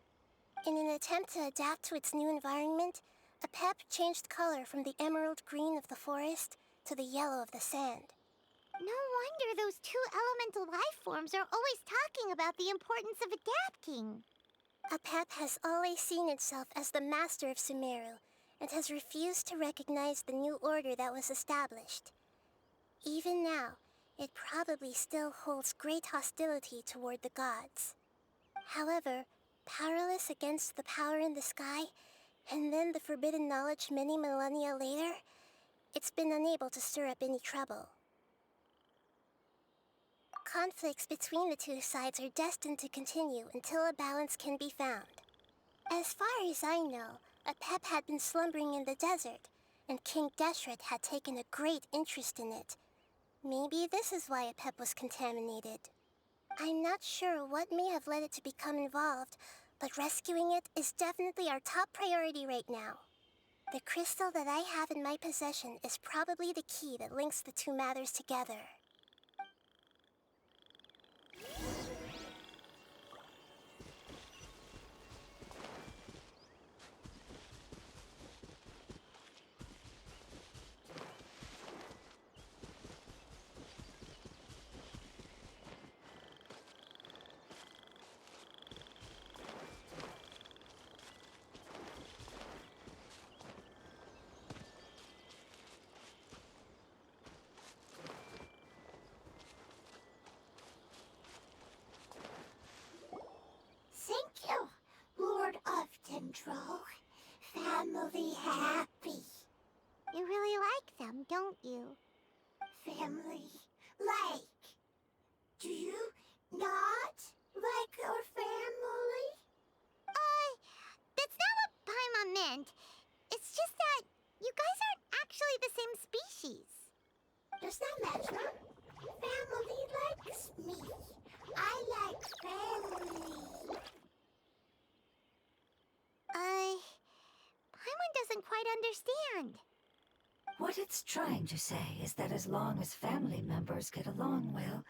[SPEAKER 1] In an attempt to adapt to its new environment, Apep changed color from the emerald green of the forest to the yellow of the sand.
[SPEAKER 2] No wonder those two elemental life forms are always talking about the importance of adapting.
[SPEAKER 1] Apep has always seen itself as the master of Sumeru and has refused to recognize the new order that was established. Even now, it probably still holds great hostility toward the gods. However, powerless against the power in the sky, and then the forbidden knowledge many millennia later, it's been unable to stir up any trouble. conflicts between the two sides are destined to continue until a balance can be found. As far as I know, a pep had been slumbering in the desert, and King Deshret had taken a great interest in it. Maybe this is why a pep was contaminated. I'm not sure what may have led it to become involved, but rescuing it is definitely our top priority right now. The crystal that I have in my possession is probably the key that links the two matters together.
[SPEAKER 5] Thank you, Lord of Dendro. Family happy.
[SPEAKER 2] You really like them, don't you?
[SPEAKER 5] Family like. Do you not like your family?
[SPEAKER 2] That's not what Paimon meant. It's just that you guys aren't actually the same species.
[SPEAKER 5] Does that matter? Family likes me. I like family.
[SPEAKER 2] Paimon doesn't quite understand.
[SPEAKER 4] What it's trying to say is that as long as family members get along well,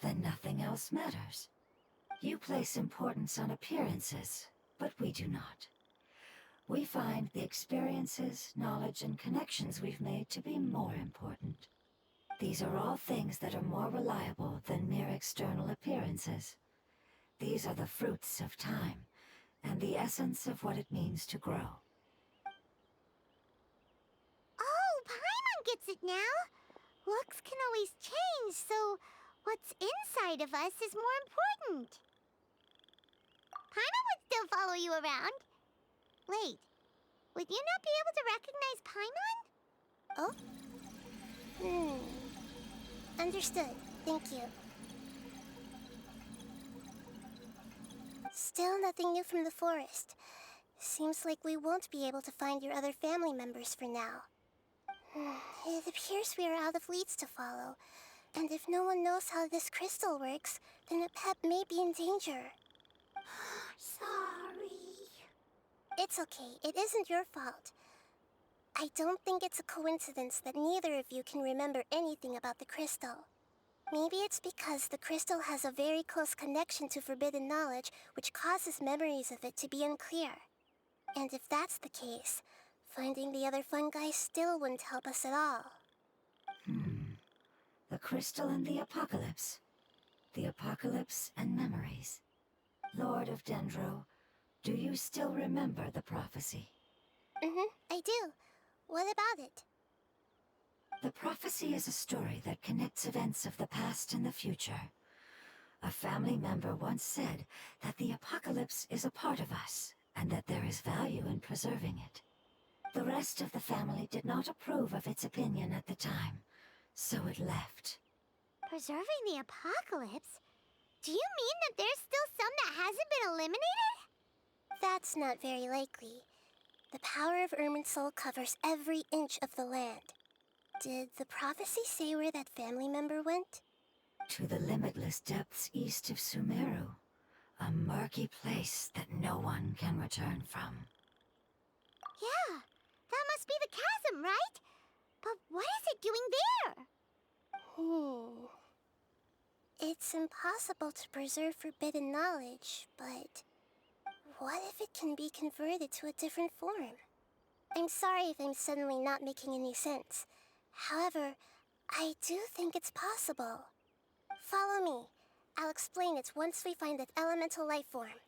[SPEAKER 4] then nothing else matters. You place importance on appearances, but we do not. We find the experiences, knowledge, and connections we've made to be more important. These are all things that are more reliable than mere external appearances. These are the fruits of time, and the essence of what it means to grow.
[SPEAKER 2] Oh, Paimon gets it now. Looks can always change, so what's inside of us is more important. Paimon would still follow you around. Wait, would you not be able to recognize Paimon?
[SPEAKER 1] Oh? Understood. Thank you. Still nothing new from the forest. Seems like we won't be able to find your other family members for now. It appears we are out of leads to follow. And if no one knows how this crystal works, then a pep may be in danger.
[SPEAKER 5] Sorry.
[SPEAKER 1] It's okay. It isn't your fault. I don't think it's a coincidence that neither of you can remember anything about the crystal. Maybe it's because the crystal has a very close connection to forbidden knowledge, which causes memories of it to be unclear. And if that's the case, finding the other fungi still wouldn't help us at all.
[SPEAKER 4] The crystal and the apocalypse. The apocalypse and memories. Lord of Dendro, do you still remember the prophecy?
[SPEAKER 1] I do. What about it?
[SPEAKER 4] The prophecy is a story that connects events of the past and the future. A family member once said that the apocalypse is a part of us, and that there is value in preserving it. The rest of the family did not approve of its opinion at the time, so it left.
[SPEAKER 2] Preserving the apocalypse? Do you mean that there's still some that hasn't been eliminated?
[SPEAKER 1] That's not very likely. The power of Irminsul covers every inch of the land. Did the prophecy say where that family member went?
[SPEAKER 4] To the limitless depths east of Sumeru. A murky place that no one can return from.
[SPEAKER 2] Yeah, that must be the chasm, right? But what is it doing there?
[SPEAKER 1] It's impossible to preserve forbidden knowledge, but what if it can be converted to a different form? I'm sorry if I'm suddenly not making any sense. However, I do think it's possible. Follow me. I'll explain it once we find that elemental life form.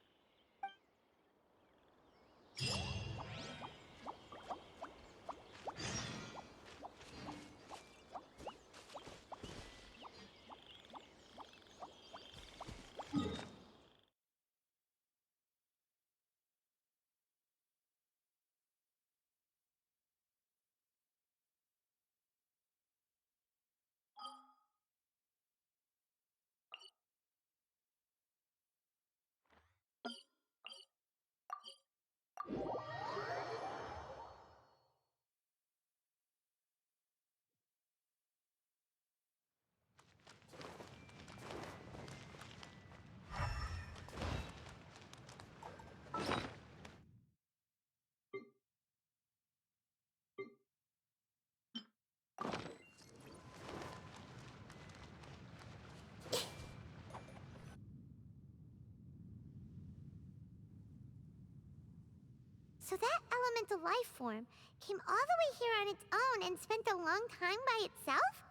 [SPEAKER 2] So that elemental life form came all the way here on its own and spent a long time by itself?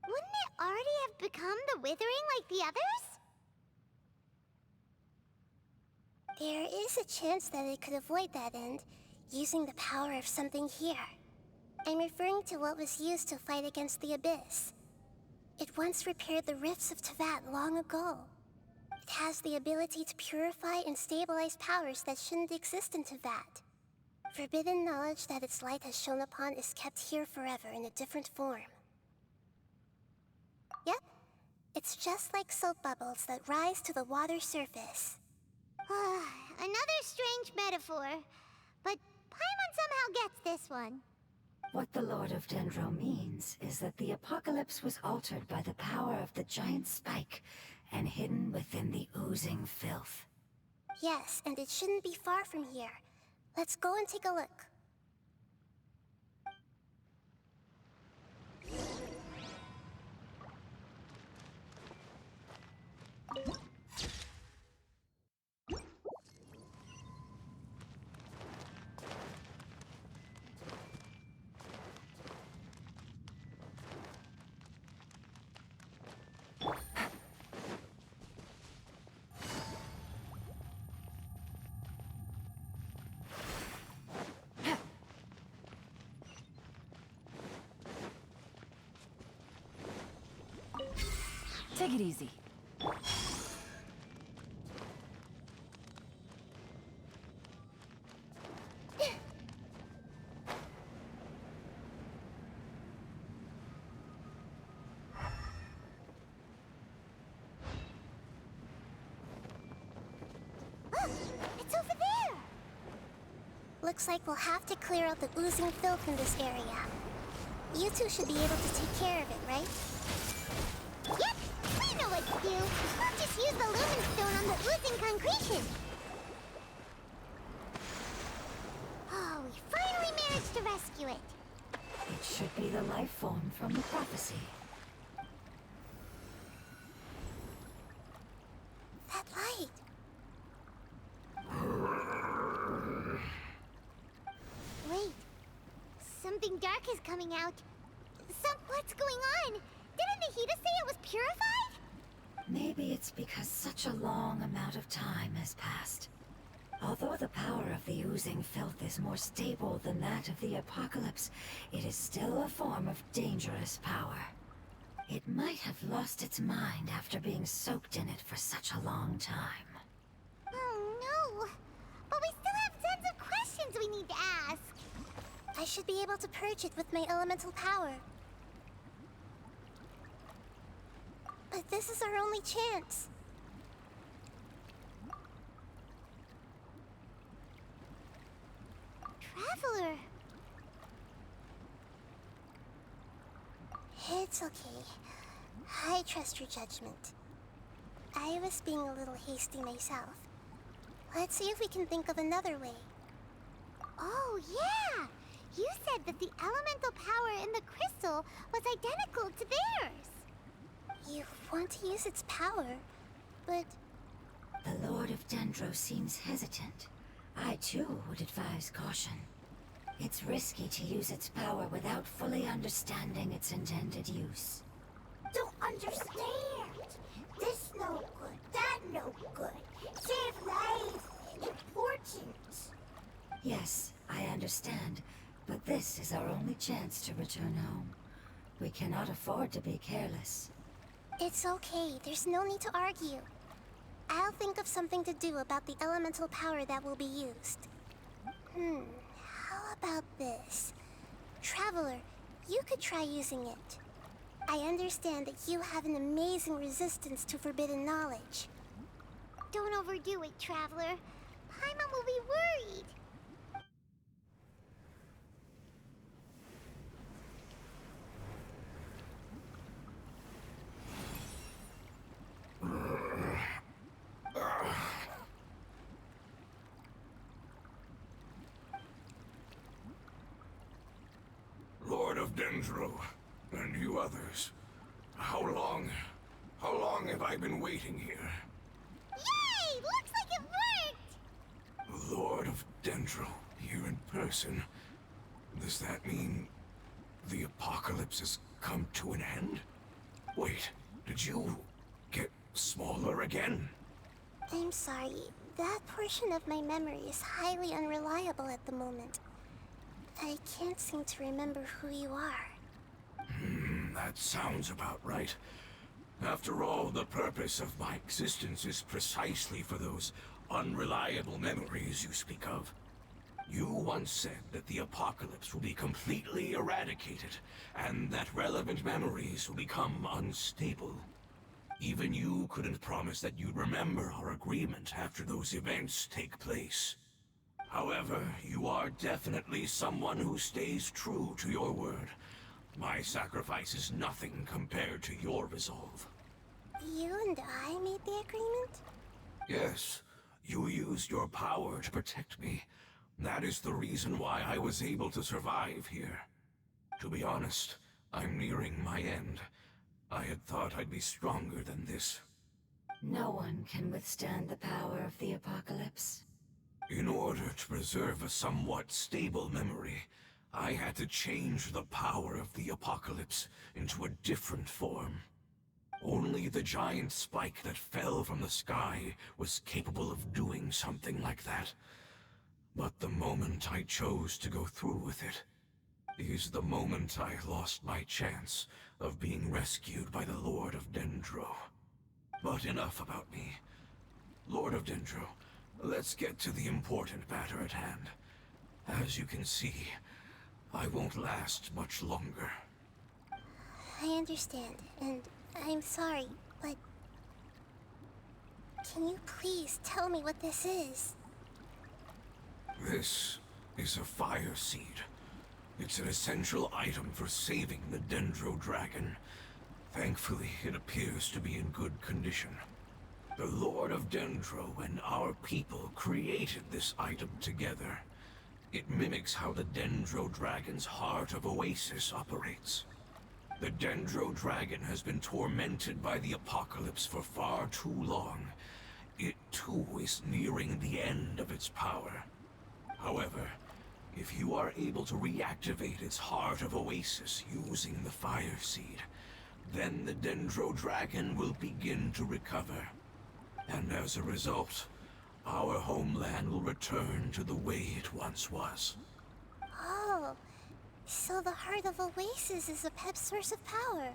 [SPEAKER 2] Wouldn't it already have become the Withering like the others?
[SPEAKER 1] There is a chance that it could avoid that end, using the power of something here. I'm referring to what was used to fight against the Abyss. It once repaired the rifts of Tevat long ago. It has the ability to purify and stabilize powers that shouldn't exist in Tevat. Forbidden knowledge that its light has shone upon is kept here forever in a different form. Yep, it's just like soap bubbles that rise to the water surface.
[SPEAKER 2] Another strange metaphor, but Paimon somehow gets this one.
[SPEAKER 4] What the Lord of Dendro means is that the apocalypse was altered by the power of the giant spike and hidden within the oozing filth.
[SPEAKER 1] Yes, and it shouldn't be far from here. Let's go and take a look.
[SPEAKER 6] Take it easy.
[SPEAKER 2] Look, it's over there.
[SPEAKER 1] Looks like we'll have to clear out the oozing filth in this area. You two should be able to take care of it, right?
[SPEAKER 2] Yep, we know what to do. We'll just use the lumen stone on the oozing concretion. Oh, we finally managed to rescue it.
[SPEAKER 4] It should be the life form from the prophecy.
[SPEAKER 1] That light.
[SPEAKER 2] Wait, something dark is coming out. What's going on? Didn't Nahida say it was purified?
[SPEAKER 4] Maybe it's because such a long amount of time has passed. Although the power of the oozing filth is more stable than that of the apocalypse, it is still a form of dangerous power. It might have lost its mind after being soaked in it for such a long time.
[SPEAKER 2] Oh no! But we still have tons of questions we need to ask.
[SPEAKER 1] I should be able to purge it with my elemental power. But this is our only chance.
[SPEAKER 2] Traveler!
[SPEAKER 1] It's okay. I trust your judgment. I was being a little hasty myself. Let's see if we can think of another way.
[SPEAKER 2] Oh, yeah! You said that the elemental power in the crystal was identical to theirs.
[SPEAKER 1] You want to use its power, but
[SPEAKER 4] The Lord of Dendro seems hesitant. I too would advise caution. It's risky to use its power without fully understanding its intended use.
[SPEAKER 5] Don't understand. This no good, that no good. Save lives. Important.
[SPEAKER 4] Yes, I understand, but this is our only chance to return home. We cannot afford to be careless.
[SPEAKER 1] it's okay. There's no need to argue. I'll think of something to do about the elemental power that will be used. How about this? Traveler, you could try using it. I understand that you have an amazing resistance to forbidden knowledge.
[SPEAKER 2] Don't overdo it, Traveler. Paimon will be worried.
[SPEAKER 7] Lord of Dendro, and you others. How long have I been waiting here?
[SPEAKER 2] Yay! Looks like it worked!
[SPEAKER 7] Lord of Dendro, here comparison. Does that mean the apocalypse has come to an end? Wait, did you get smaller again?
[SPEAKER 1] I'm sorry. That portion of my memory is highly unreliable at the moment. I can't seem to remember who you are.
[SPEAKER 7] That sounds about right. After all, the purpose of my existence is precisely for those unreliable memories you speak of. You once said that the apocalypse will be completely eradicated, and that relevant memories will become unstable. Even you couldn't promise that you'd remember our agreement after those events take place. However, you are definitely someone who stays true to your word. My sacrifice is nothing compared to your resolve.
[SPEAKER 1] You and I made the agreement?
[SPEAKER 7] Yes, you used your power to protect me. That is the reason why I was able to survive here. To be honest, I'm nearing my end. I had thought I'd be stronger than this.
[SPEAKER 4] No one can withstand the power of the apocalypse.
[SPEAKER 7] In order to preserve a somewhat stable memory, I had to change the power of the apocalypse into a different form. Only the giant spike that fell from the sky was capable of doing something like that. But the moment I chose to go through with it is the moment I lost my chance of being rescued by the Lord of Dendro. But enough about me. Lord of Dendro, let's get to the important matter at hand. As you can see, I won't last much longer.
[SPEAKER 1] I understand, and I'm sorry, but... Can you please tell me what this is?
[SPEAKER 7] This is a fire seed. It's an essential item for saving the Dendro Dragon. Thankfully, it appears to be in good condition. The Lord of Dendro and our people created this item together. It mimics how the Dendro Dragon's Heart of Oasis operates. The Dendro Dragon has been tormented by the apocalypse for far too long. It too is nearing the end of its power. However, if you are able to reactivate its Heart of Oasis using the Fire Seed, then the Dendro Dragon will begin to recover. And as a result, our homeland will return to the way it once was.
[SPEAKER 1] Oh, so the Heart of Oasis is a pep source of power.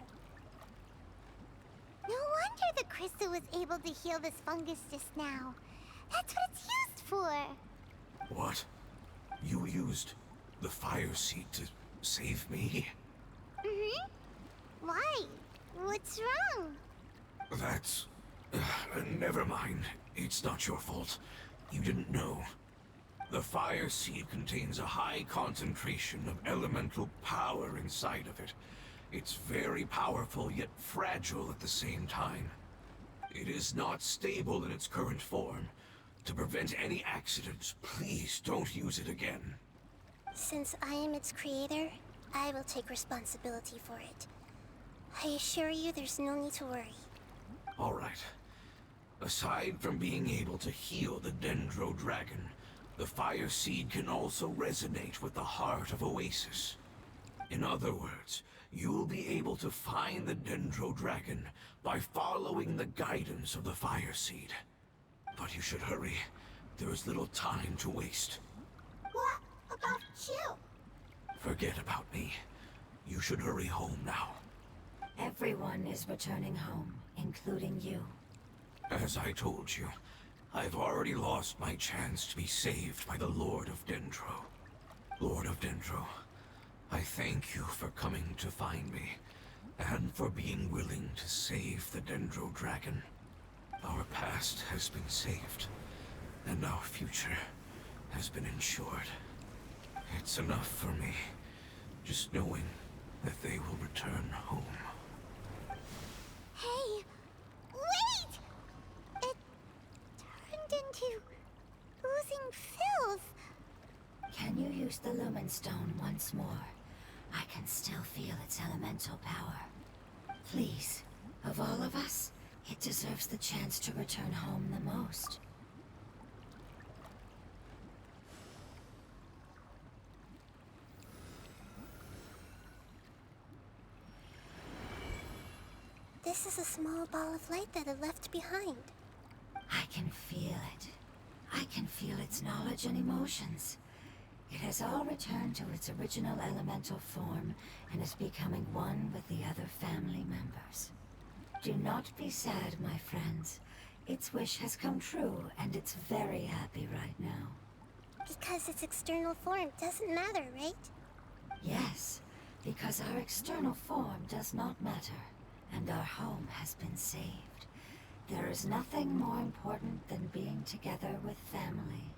[SPEAKER 2] No wonder the crystal was able to heal this fungus just now. That's what it's used for.
[SPEAKER 7] What? You used the Fire Seed to save me?
[SPEAKER 2] Mm-hmm. Why? What's wrong?
[SPEAKER 7] That's... never mind. It's not your fault. You didn't know. The Fire Seed contains a high concentration of elemental power inside of it. It's very powerful, yet fragile at the same time. It is not stable in its current form. To prevent any accidents, please don't use it again.
[SPEAKER 1] Since I am its creator, I will take responsibility for it. I assure you there's no need to worry.
[SPEAKER 7] All right. Aside from being able to heal the Dendro Dragon, the Fire Seed can also resonate with the Heart of Oasis. In other words, you'll be able to find the Dendro Dragon by following the guidance of the Fire Seed. But you should hurry. There is little time to waste.
[SPEAKER 5] What about you?
[SPEAKER 7] Forget about me. You should hurry home now.
[SPEAKER 4] Everyone is returning home, including you.
[SPEAKER 7] As I told you, I've already lost my chance to be saved by the Lord of Dendro. Lord of Dendro, I thank you for coming to find me, and for being willing to save the Dendro Dragon. Our past has been saved, and our future has been ensured. It's enough for me, just knowing that they will return home.
[SPEAKER 2] Hey, wait! It turned into oozing filth.
[SPEAKER 4] Can you use the Lumen Stone once more? I can still feel its elemental power. Please, of all of us, it deserves the chance to return home the most.
[SPEAKER 1] this is a small ball of light that it left behind.
[SPEAKER 4] I can feel it. I can feel its knowledge and emotions. It has all returned to its original elemental form and is becoming one with the other family members. Do not be sad, my friends. Its wish has come true, and it's very happy right now.
[SPEAKER 1] Because its external form doesn't matter, right?
[SPEAKER 4] Yes, because our external form does not matter, and our home has been saved. There is nothing more important than being together with family.